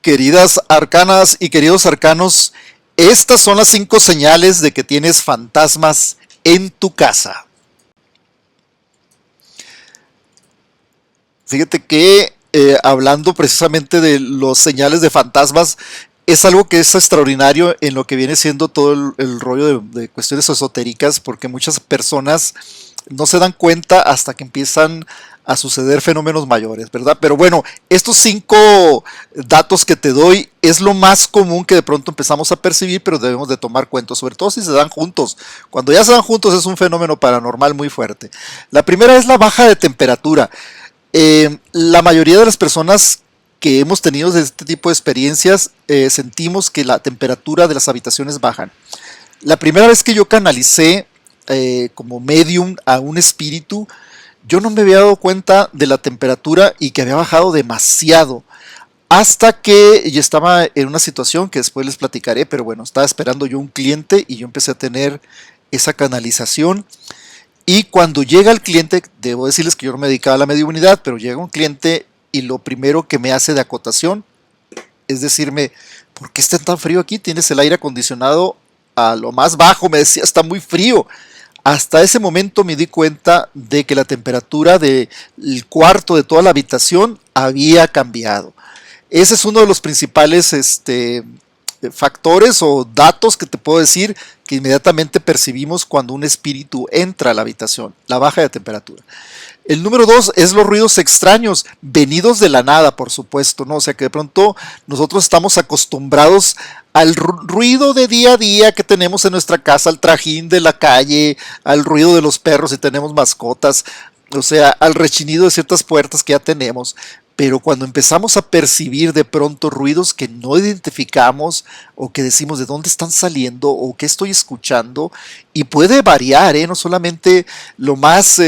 Queridas arcanas y queridos arcanos, estas son las 5 señales de que tienes fantasmas en tu casa. Fíjate que hablando precisamente de los señales de fantasmas, es algo que es extraordinario en lo que viene siendo todo el rollo de cuestiones esotéricas, porque muchas personas no se dan cuenta hasta que empiezan a suceder fenómenos mayores, ¿verdad? Pero bueno, estos 5 datos que te doy es lo más común que de pronto empezamos a percibir, pero debemos de tomar cuenta, sobre todo si se dan juntos. Cuando ya se dan juntos es un fenómeno paranormal muy fuerte. La primera es la baja de temperatura. La mayoría de las personas que hemos tenido este tipo de experiencias sentimos que la temperatura de las habitaciones bajan. La primera vez que yo canalicé como medium a un espíritu, yo no me había dado cuenta de la temperatura y que había bajado demasiado. Hasta que yo estaba en una situación que después les platicaré, pero bueno, estaba esperando yo un cliente y yo empecé a tener esa canalización. Y cuando llega el cliente, debo decirles que yo no me dedicaba a la mediunidad, pero llega un cliente y lo primero que me hace de acotación es decirme, ¿por qué está tan frío aquí? Tienes el aire acondicionado a lo más bajo, me decía, está muy frío. Hasta ese momento me di cuenta de que la temperatura del cuarto de toda la habitación había cambiado. Ese es uno de los principales factores o datos que te puedo decir que inmediatamente percibimos cuando un espíritu entra a la habitación, la baja de temperatura. El número 2 es los ruidos extraños, venidos de la nada, por supuesto, ¿no? O sea que de pronto nosotros estamos acostumbrados al ruido de día a día que tenemos en nuestra casa, al trajín de la calle, al ruido de los perros si tenemos mascotas, o sea, al rechinido de ciertas puertas que ya tenemos. Pero cuando empezamos a percibir de pronto ruidos que no identificamos o que decimos de dónde están saliendo o qué estoy escuchando, y puede variar, no solamente lo más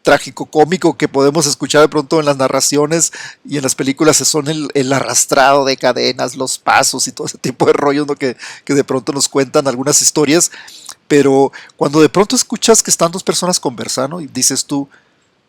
trágico cómico que podemos escuchar de pronto en las narraciones y en las películas son el arrastrado de cadenas, los pasos y todo ese tipo de rollos, ¿no? que de pronto nos cuentan algunas historias, pero cuando de pronto escuchas que están dos personas conversando y dices tú,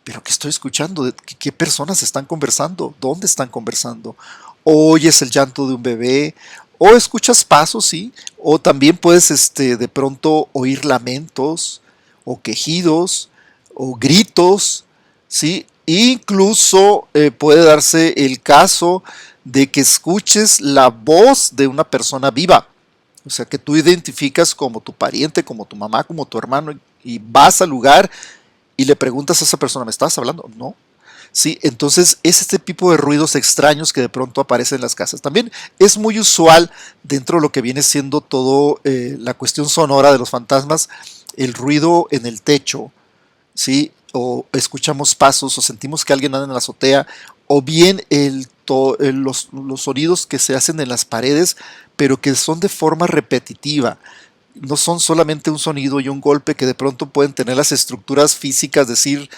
¿pero qué estoy escuchando? ¿Qué personas están conversando? ¿Dónde están conversando? O oyes el llanto de un bebé, o escuchas pasos, ¿sí? O también puedes de pronto oír lamentos, o quejidos, o gritos, ¿sí? Incluso puede darse el caso de que escuches la voz de una persona viva. O sea, que tú identificas como tu pariente, como tu mamá, como tu hermano, y vas al lugar y le preguntas a esa persona, ¿me estás hablando? No. Sí, entonces es este tipo de ruidos extraños que de pronto aparecen en las casas. También es muy usual dentro de lo que viene siendo todo la cuestión sonora de los fantasmas, el ruido en el techo, ¿sí? O escuchamos pasos o sentimos que alguien anda en la azotea, o bien los sonidos que se hacen en las paredes, pero que son de forma repetitiva. No son solamente un sonido y un golpe que de pronto pueden tener las estructuras físicas, decir,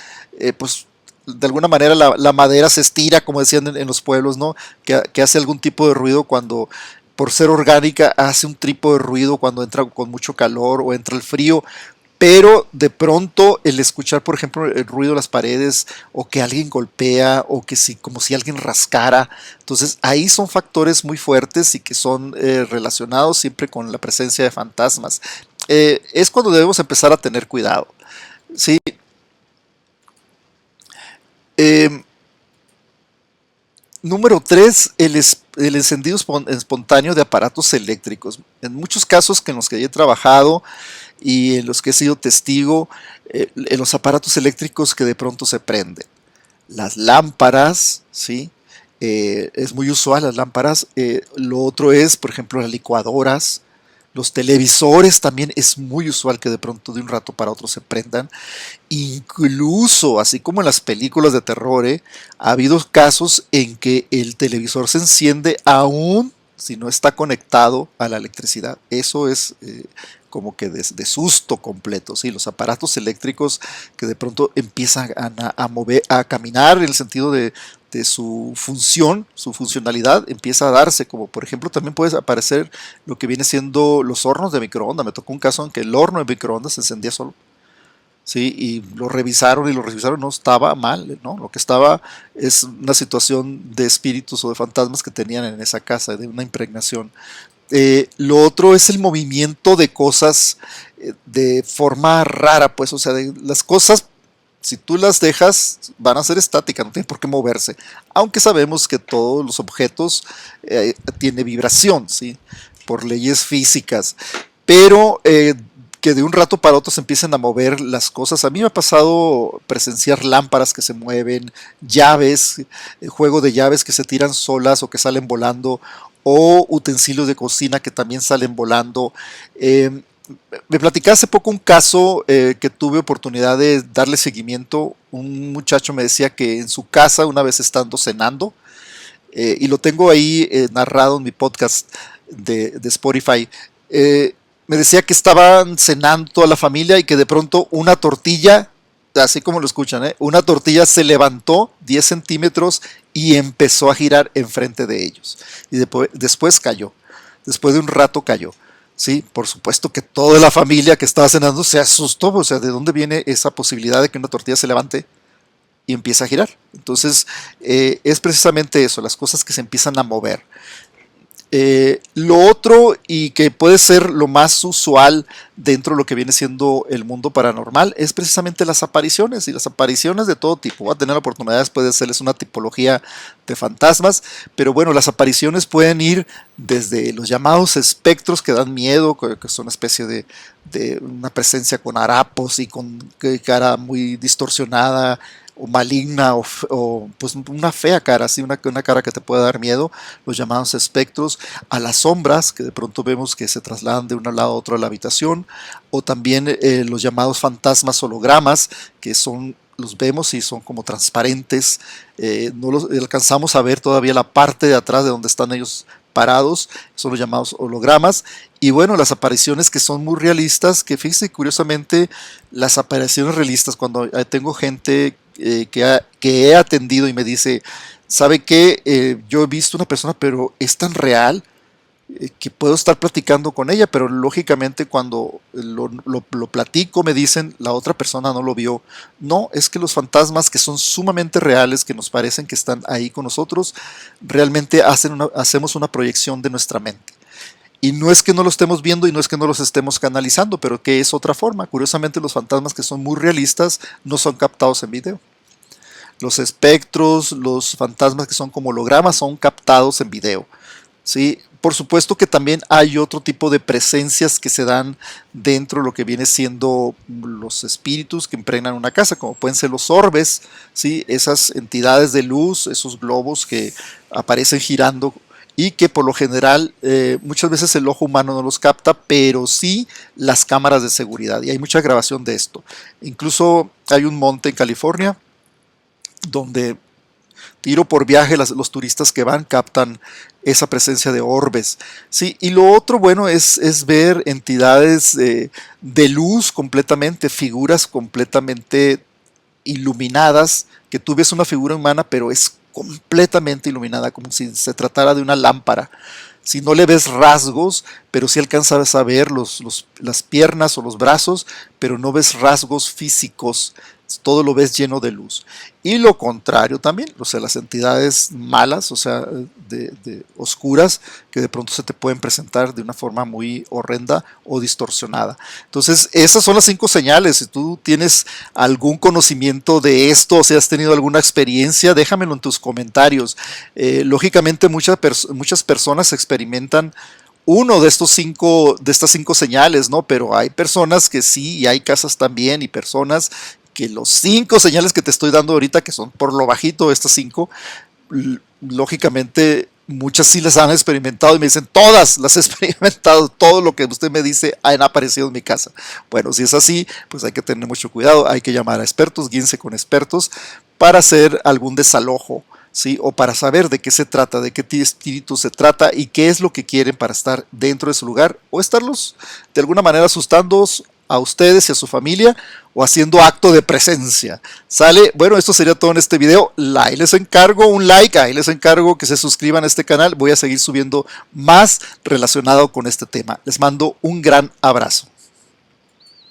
pues de alguna manera la madera se estira, como decían en los pueblos, ¿no? Que hace algún tipo de ruido cuando, por ser orgánica, hace un tipo de ruido cuando entra con mucho calor o entra el frío. Pero de pronto el escuchar, por ejemplo, el ruido de las paredes o que alguien golpea o que si, como si alguien rascara, entonces ahí son factores muy fuertes y que son relacionados siempre con la presencia de fantasmas. Es cuando debemos empezar a tener cuidado. ¿Sí? Eh, Número 3, el encendido espontáneo de aparatos eléctricos. En muchos casos en los que he trabajado y en los que he sido testigo, en los aparatos eléctricos que de pronto se prenden. Las lámparas, ¿sí? Es muy usual las lámparas. Lo otro es, por ejemplo, las licuadoras. Los televisores también es muy usual que de pronto de un rato para otro se prendan. Incluso, así como en las películas de terror, ha habido casos en que el televisor se enciende aún si no está conectado a la electricidad. Eso es como que de susto completo, ¿sí? Los aparatos eléctricos que de pronto empiezan a mover, a caminar en el sentido de su función, su funcionalidad empieza a darse, como por ejemplo también puede aparecer lo que viene siendo los hornos de microondas. Me tocó un caso en que el horno de microondas se encendía solo. ¿sí? Y lo revisaron, no estaba mal, ¿no? Lo que estaba es una situación de espíritus o de fantasmas que tenían en esa casa, de una impregnación. Lo otro es el movimiento de cosas de forma rara, pues, o sea, de las cosas, si tú las dejas, van a ser estáticas, no tienen por qué moverse. Aunque sabemos que todos los objetos tienen vibración, ¿sí? Por leyes físicas. Pero que de un rato para otro se empiecen a mover las cosas. A mí me ha pasado presenciar lámparas que se mueven, llaves, juego de llaves que se tiran solas o que salen volando, o utensilios de cocina que también salen volando. Eh, Me platicaba hace poco un caso que tuve oportunidad de darle seguimiento. Un muchacho me decía que en su casa, una vez estando cenando, y lo tengo ahí narrado en mi podcast de Spotify, me decía que estaban cenando toda la familia y que de pronto una tortilla, así como lo escuchan, una tortilla se levantó 10 centímetros y empezó a girar enfrente de ellos. Y después cayó. Después de un rato cayó. Sí, por supuesto que toda la familia que estaba cenando se asustó. O sea, ¿de dónde viene esa posibilidad de que una tortilla se levante y empiece a girar? Entonces, es precisamente eso, las cosas que se empiezan a mover. Lo otro, y que puede ser lo más usual dentro de lo que viene siendo el mundo paranormal, es precisamente las apariciones, y las apariciones de todo tipo. Voy a tener la oportunidad después de hacerles una tipología de fantasmas, pero bueno, las apariciones pueden ir desde los llamados espectros que dan miedo, que son una especie de una presencia con harapos y con cara muy distorsionada o maligna, o pues una fea cara, así una cara que te puede dar miedo, los llamados espectros, a las sombras que de pronto vemos que se trasladan de un lado a otro de la habitación, o también los llamados fantasmas hologramas, que son, los vemos y son como transparentes, no los alcanzamos a ver todavía la parte de atrás de donde están ellos parados, son los llamados hologramas. Y bueno, las apariciones que son muy realistas, que fíjense, curiosamente, las apariciones realistas, cuando tengo gente que he atendido y me dice, ¿sabe qué? Yo he visto una persona, pero es tan real que puedo estar platicando con ella, pero lógicamente cuando lo platico me dicen, la otra persona no lo vio. No, es que los fantasmas que son sumamente reales, que nos parecen que están ahí con nosotros, realmente hacemos una proyección de nuestra mente. Y no es que no lo estemos viendo y no es que no los estemos canalizando, pero que es otra forma. Curiosamente, los fantasmas que son muy realistas no son captados en video. Los espectros, los fantasmas que son como hologramas son captados en video. ¿Sí? Por supuesto que también hay otro tipo de presencias que se dan dentro de lo que viene siendo los espíritus que impregnan una casa, como pueden ser los orbes, ¿sí? Esas entidades de luz, esos globos que aparecen girando y que por lo general muchas veces el ojo humano no los capta, pero sí las cámaras de seguridad. Y hay mucha grabación de esto. Incluso hay un monte en California donde tiro por viaje los turistas que van captan esa presencia de orbes. Sí, y lo otro bueno es ver entidades de luz completamente, figuras completamente iluminadas, que tú ves una figura humana pero es completamente iluminada, como si se tratara de una lámpara. Si no le ves rasgos, pero sí alcanzas a ver las piernas o los brazos, pero no ves rasgos físicos, todo lo ves lleno de luz. Y lo contrario también, o sea, las entidades malas, o sea, de oscuras, que de pronto se te pueden presentar de una forma muy horrenda o distorsionada. Entonces, esas son las 5 señales. Si tú tienes algún conocimiento de esto, o si has tenido alguna experiencia, déjamelo en tus comentarios. Lógicamente, muchas personas experimentan uno de estas 5 señales, ¿no? Pero hay personas que sí, y hay casas también, y personas que los 5 señales que te estoy dando ahorita, que son por lo bajito estas 5, lógicamente muchas sí las han experimentado y me dicen, todas las he experimentado, todo lo que usted me dice han aparecido en mi casa. Bueno, si es así, pues hay que tener mucho cuidado, hay que llamar a expertos, guíense con expertos para hacer algún desalojo, ¿sí? O para saber de qué se trata, de qué espíritu se trata y qué es lo que quieren para estar dentro de su lugar o estarlos de alguna manera asustándolos a ustedes y a su familia o haciendo acto de presencia. ¿Sale? Bueno, esto sería todo en este video. Ahí les encargo un like, ahí les encargo que se suscriban a este canal. Voy a seguir subiendo más relacionado con este tema. Les mando un gran abrazo.